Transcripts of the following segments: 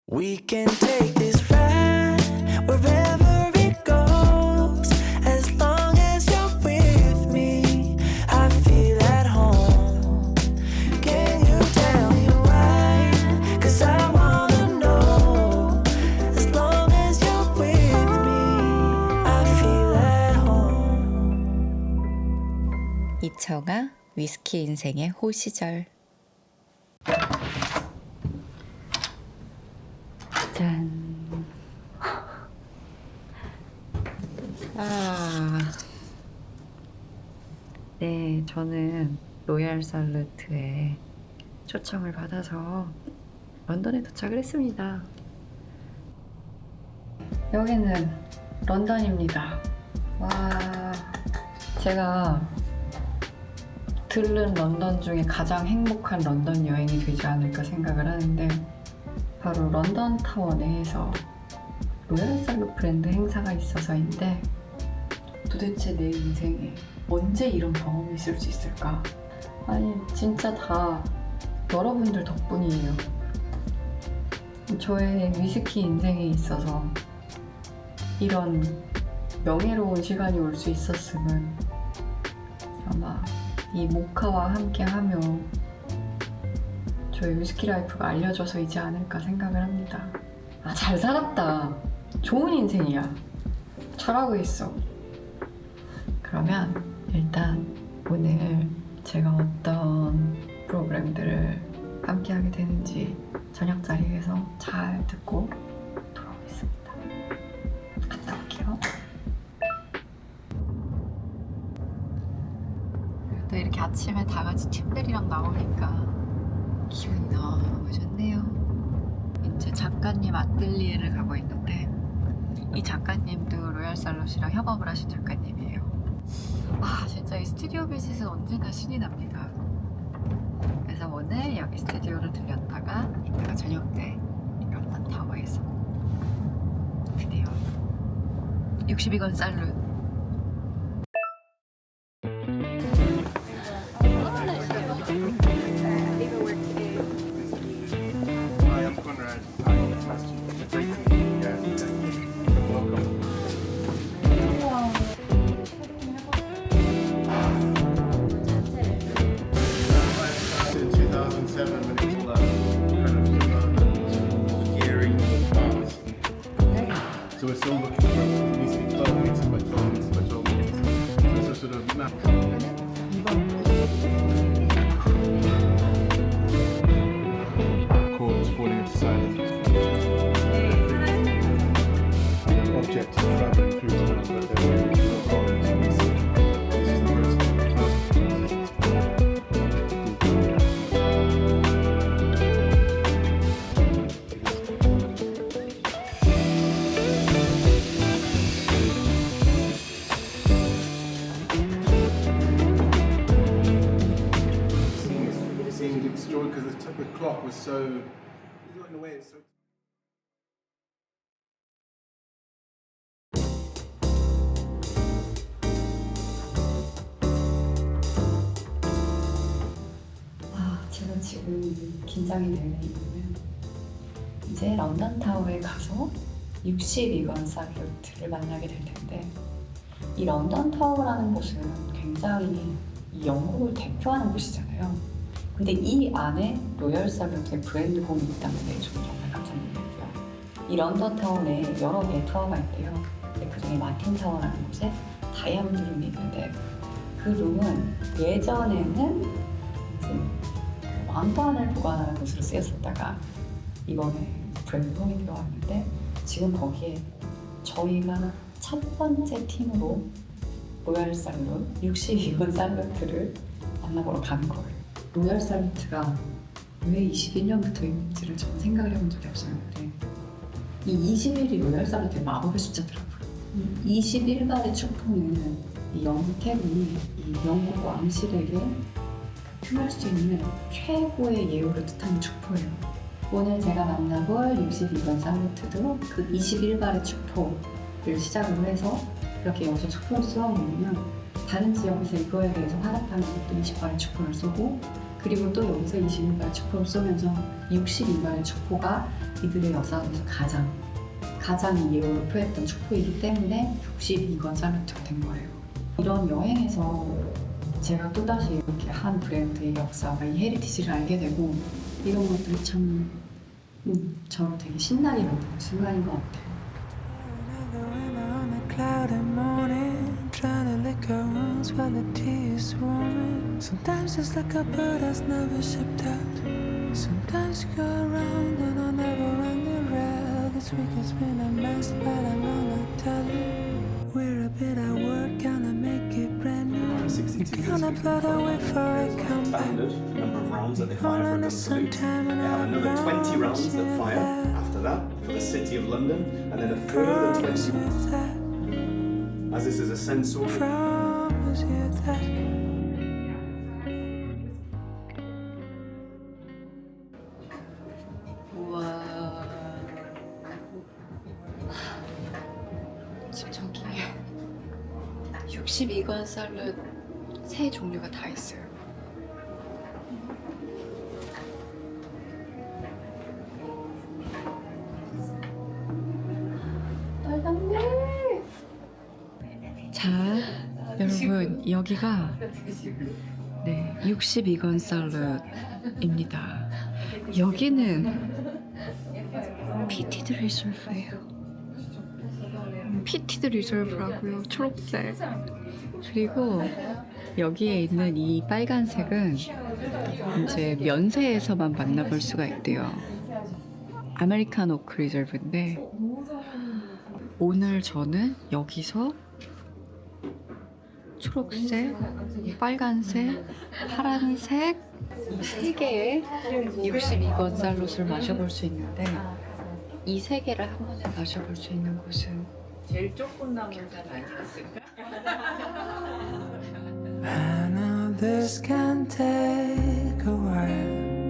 We can take this ride wherever it goes. As long as you're with me, I feel at home. Can you tell me why? 'Cause I wanna know. As long as you're with me, I feel at home. 이청아 위스키 인생의 호시절. 짠. 네, 저는 로얄살루트'의 초청을 받아서 런던에 도착을 했습니다. 여기는 런던입니다. 와, 제가 들른 런던 중에 가장 행복한 런던 여행이 되지 않을까 생각을 하는데, 바로 런던 타워 내에서 로얄살루트 브랜드 행사가 있어서인데, 도대체 내 인생에 언제 이런 경험이 있을 수 있을까? 아니, 진짜 다 여러분들 덕분이에요. 저의 위스키 인생에 있어서 이런 명예로운 시간이 올 수 있었으면 아마 이 모카와 함께 하며 저의 위스키 라이프가 알려져서이지 않을까 생각을 합니다. 아, 잘 살았다. 좋은 인생이야. 잘하고 있어. 그러면 일단 오늘 제가 어떤 프로그램들을 함께 하게 되는지 저녁 자리에서 잘 듣고 돌아오겠습니다. 갔다 올게요. 또 이렇게 아침에 다 같이 팀들이랑 나오니까 기분이 너무 좋네요. 이제 작가님 아뜰리에를 가고 있는데, 이 작가님도 로얄살루트'랑 협업을 하신 작가님이에요. 아, 진짜 이 스튜디오 비짓은 언제나 신이 납니다. 그래서 오늘 여기 스튜디오를 들렸다가 이따가 저녁 때 런던 타워에서 드디어 62건 살룻. So we're still looking for it needs to be 12 meters by 12 meters by 12 meters. So it's a sort of map. Chords falling into silence. And the object is traveling through time, but they're moving to the chords. And we see this is the process. Because the clock was so, in a way, it's so. 제가 지금 긴장이 되는 이유는 이제 런던 타워에 가서 62건 살루트를 만나게 될 텐데, 이 런던 타워라는 곳은 굉장히 이 영국을 대표하는 곳이잖아요. 근데 이 안에 로얄살루트'의 브랜드 홈이 있다는 게 저는 정말 깜짝 놀랐고요. 이 런던 타워 내에 여러 개의 타워가 있대요. 근데 그중에 마틴 타워라는 곳에 다이아몬드 룸이 있는데, 그 룸은 예전에는 이제 왕관을 보관하는 곳으로 쓰였었다가 이번에 브랜드 홈이 들어왔는데, 지금 거기에 저희가 첫 번째 팀으로 로얄살루트 62건 살루트를 만나보러 가는 거예요. 로얄살루트가 왜 21년부터 있는지를 저는 생각을 해본 적이 없었는데, 이 21이 로얄살루트의 마법의 숫자더라고요. 이 21발의 축포는 이 영택이 이 영국 왕실에게 표할 수 있는 최고의 예우를 뜻하는 축포예요. 오늘 제가 만나볼 62번 살루트도 그 21발의 축포를 시작으로 해서 이렇게 여기서 축포를 쏘아보면, 다른 지역에서 이거에 대해서 화답하는 것도 20발의 축포를 쏘고, 그 그리고 또 여기서 22발 촉포를 쏘면서 62발 촉포가 이들의 역사에서 가장 이로를 표했던 촉포이기 때문에 62건 살루트가 된 거예요. 이런 여행에서 제가 또다시 이렇게 한 브랜드의 역사가 이 헤리티지를 알게 되고 이런 것들이 참 저를 되게 신나게 만드는 순간인 것 같아요. Cloudy morning, trying to lick our wounds while the tea is warming. Sometimes it's like a bird that's never shipped out. Sometimes you go around and I'll never run the rail. This week has been a mess, but I'm gonna tell you. We're a bit at work, gonna make it brand new. 62 Gonna put away for a comeback. standard number of rounds that they fire for a gun salute. They have another 20 rounds that fire after that for the City of London, and then a further 20. As this is a sensorial. Promise you that. 우와. 지금 저기 62건 쌀은 세 종류가 다 있어요. 빨갛네. 자, 여러분 여기가 62건 쌀입니다. 여기는 피티드 리졸브예요. 피티드 리졸브라고요. 초록색. 그리고 여기에 있는 이 빨간색은 이제 면세에서만 만나볼 수가 있대요. 아메리칸 오크 리졸브인데 오늘 저는 여기서 초록색, 빨간색, 파란색 세 개의 62건 쌀롯을 마셔볼 수 있는데 이 세 개를 한 번에 마셔볼 수 있는 곳은 제일 조금 남은 건 아니었을까? I know this can take a while,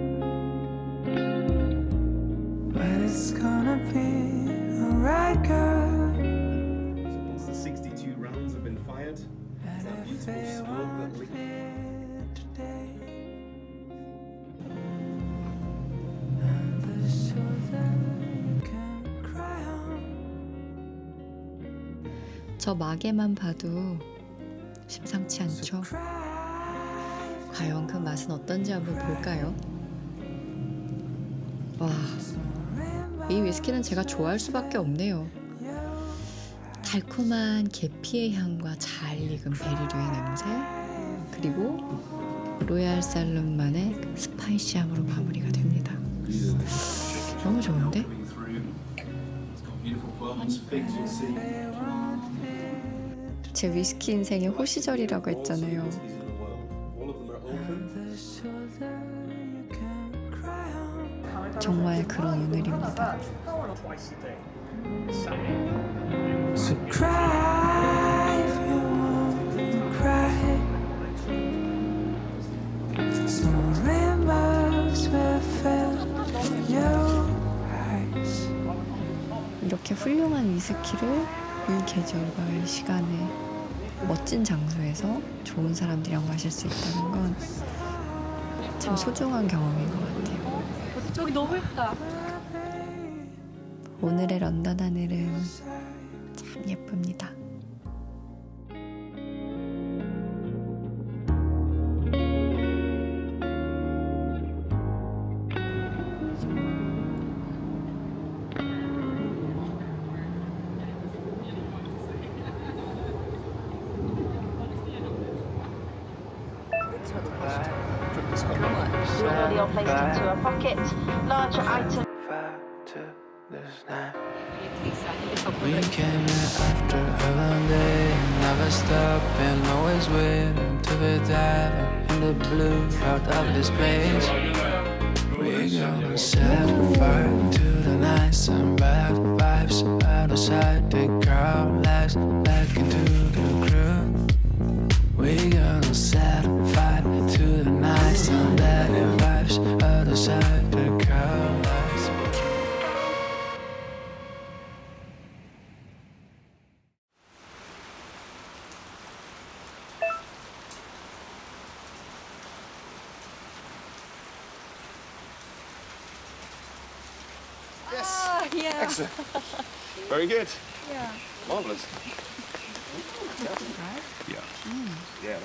but it's gonna be alright, girl. Once the 62 rounds have been fired, And that if beautiful it smoke that won't be today, on the shoulder you can cry on. 저 막에만 봐도 심상치 않죠? 과연 그 맛은 어떤지 한번 볼까요? 와, 이 위스키는 제가 좋아할 수밖에 없네요. 달콤한 계피의 향과 잘 익은 베리류의 냄새, 그리고 로얄살루트만의 스파이시함으로 마무리가 됩니다. 너무 좋은데? 제 위스키 인생의 호시절이라고 했잖아요. 정말 그런 오늘입니다. So cry if you want to cry. Some rainbows will fill your eyes. 이렇게 훌륭한 위스키를 이 계절과 이 시간에 멋진 장소에서 좋은 사람들이랑 마실 수 있다는 건 참 소중한 경험인 것 같아요. 저기 너무 예쁘다. 오늘의 런던 하늘은 참 예쁩니다. Remove your placed into a pocket. Larger item. To this night. We came here after a long day, never stopping, always waiting to be diving in the blue out of this place. We gonna set fire to the nights and bad vibes out of sight. The crowd lies back into the crew. We gonna set fire to the nights and bad vibes out of sight. The crowd lies. Yeah. Excellent. Very good. Yeah. Marvelous. Yeah. Yeah. Yeah.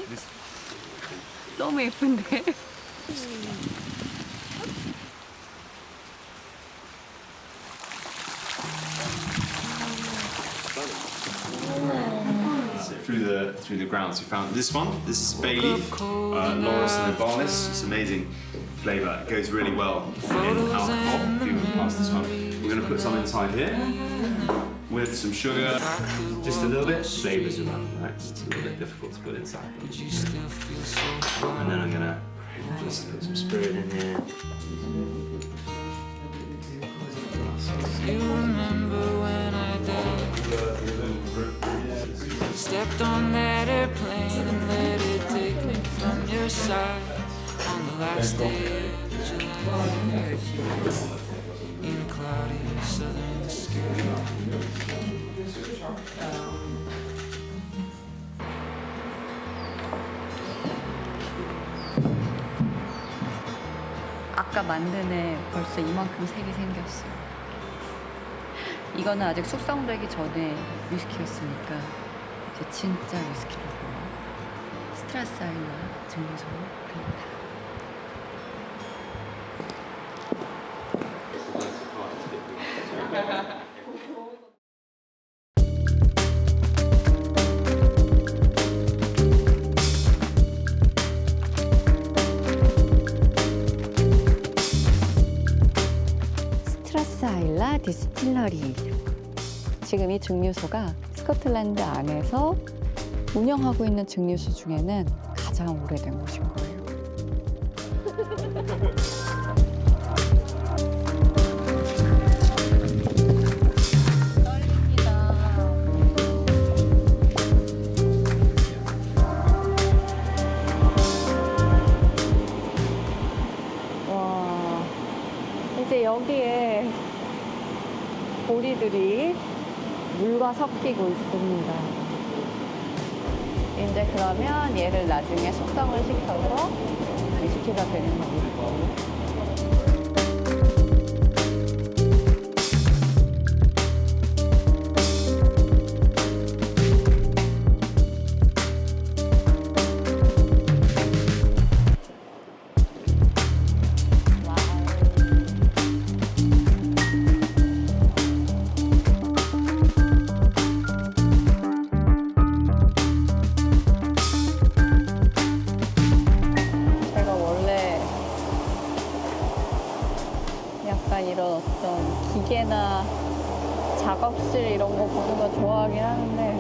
This 너무 예쁜데. Through the grounds, we found this one. This is bay leaf, Laurus and Ibanez. It's amazing flavour. It goes really well in alcohol. If you would pass this one, we're going to put some inside here with some sugar, just a little bit. Flavours around, right? It's a little bit difficult to put inside. And then I'm going to just put some spirit in here. You remember when I died? Stepped on that airplane and let it take me from your side on the last day of July in a cloudy southern sky. 아까 만든 애 벌써 이만큼 색이 생겼어. 이거는 아직 숙성되기 전에 위스키였으니까 이제 진짜 위스키라고. 스트라사일라 증류소입니다. 스트라사일라 디스틸러리. 지금 이 증류소가 스코틀랜드 안에서 운영하고 있는 증류소 중에는 가장 오래된 곳인 거예요. 와, 이제 여기에 보리들이 물과 섞이고 있습니다. 이제 그러면 얘를 나중에 숙성을 시켜서 위스키가 되는 겁니다. 약간 이런 어떤 기계나 작업실 이런 거 보는 거 좋아하긴 하는데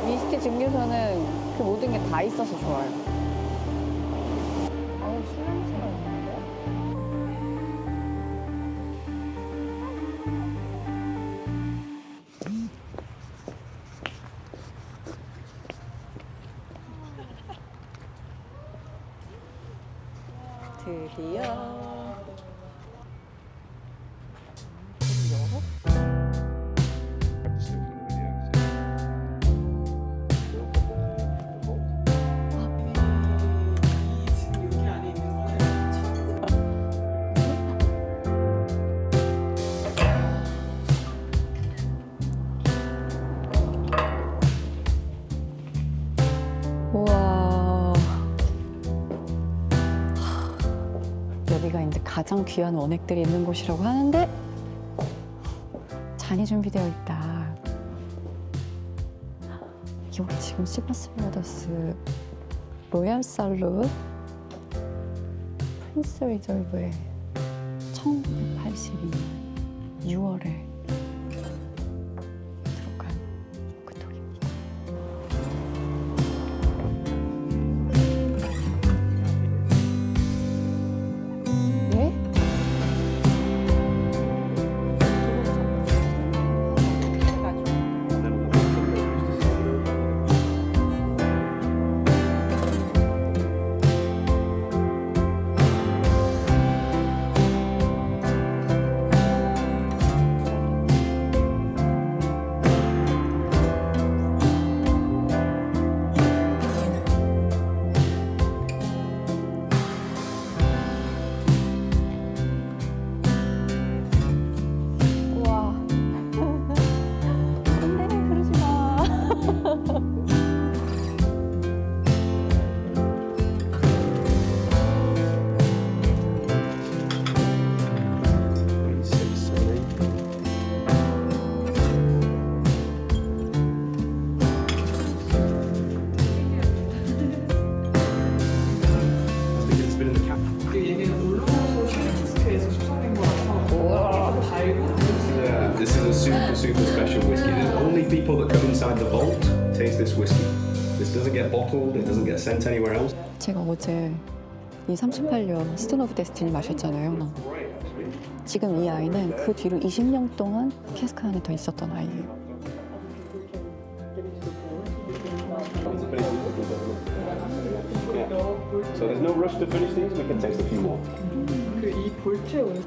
위스키 증류소는 그 모든 게 다 있어서 좋아요. 아우, 술 냄새가 나는데? 드디어 우와, 여기가 이제 가장 귀한 원액들이 있는 곳이라고 하는데 잔이 준비되어 있다. 여기 지금 시바스 브라더스 로얄살루트 프린스 리저브의 1982년 6월에 들어간 그 독입니다. 네? the vault, taste this whiskey. This doesn't get bottled, it doesn't get sent anywhere else. 제가 어제 이 38년 스톤 오브 데스티니 마셨잖아요. 지금 이 아이는 그 뒤로 20년 동안 캐스크 안에 더 있었던 아이예요. So there's no rush to finish these, we can taste a few more.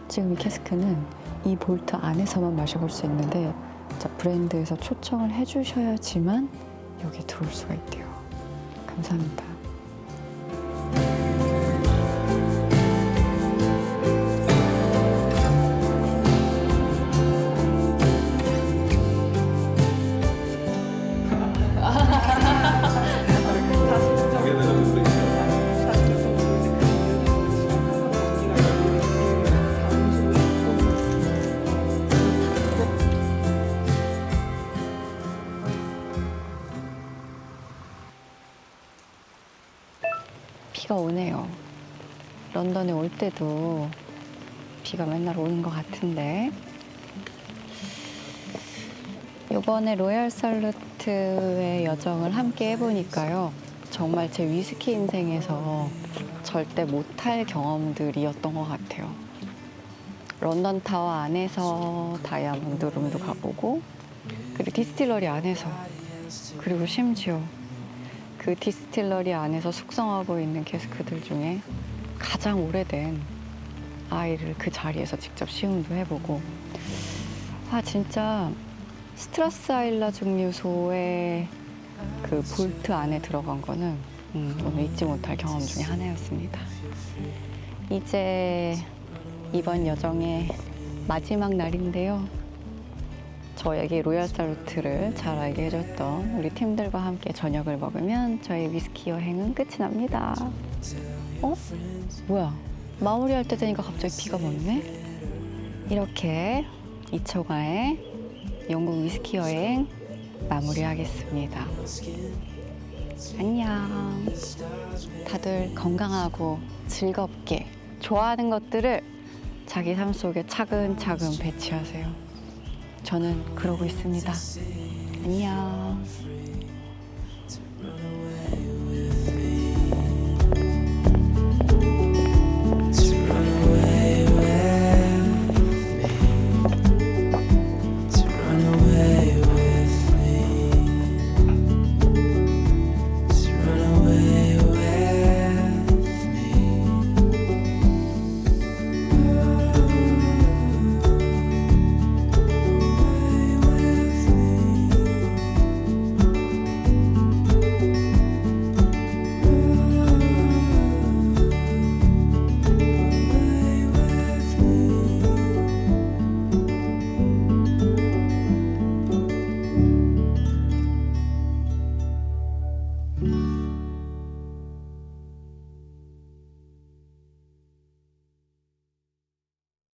지금 이 캐스크는 이 볼트 안에서만 마셔볼 수 있는데 자, 브랜드에서 초청을 해주셔야지만 여기 들어올 수가 있대요. 감사합니다. 비가 오네요. 런던에 올 때도 비가 맨날 오는 것 같은데 이번에 로얄살루트'의 여정을 함께 해보니까요. 정말 제 위스키 인생에서 절대 못할 경험들이었던 것 같아요. 런던 타워 안에서 다이아몬드 룸도 가보고 그리고 디스틸러리 안에서 그리고 심지어 그 디스틸러리 안에서 숙성하고 있는 캐스크들 중에 가장 오래된 아이를 그 자리에서 직접 시음도 해보고 진짜 스트라스아일라 증류소의 그 볼트 안에 들어간 거는 오늘 잊지 못할 경험 중에 하나였습니다. 이제 이번 여정의 마지막 날인데요. 저에게 로얄살루트를 잘 알게 해줬던 우리 팀들과 함께 저녁을 먹으면 저희 위스키 여행은 끝이 납니다. 뭐야? 마무리할 때 되니까 갑자기 비가 멈네? 이렇게 2초간의 영국 위스키 여행 마무리하겠습니다. 안녕. 다들 건강하고 즐겁게 좋아하는 것들을 자기 삶 속에 차근차근 배치하세요. 저는 그러고 있습니다. 안녕.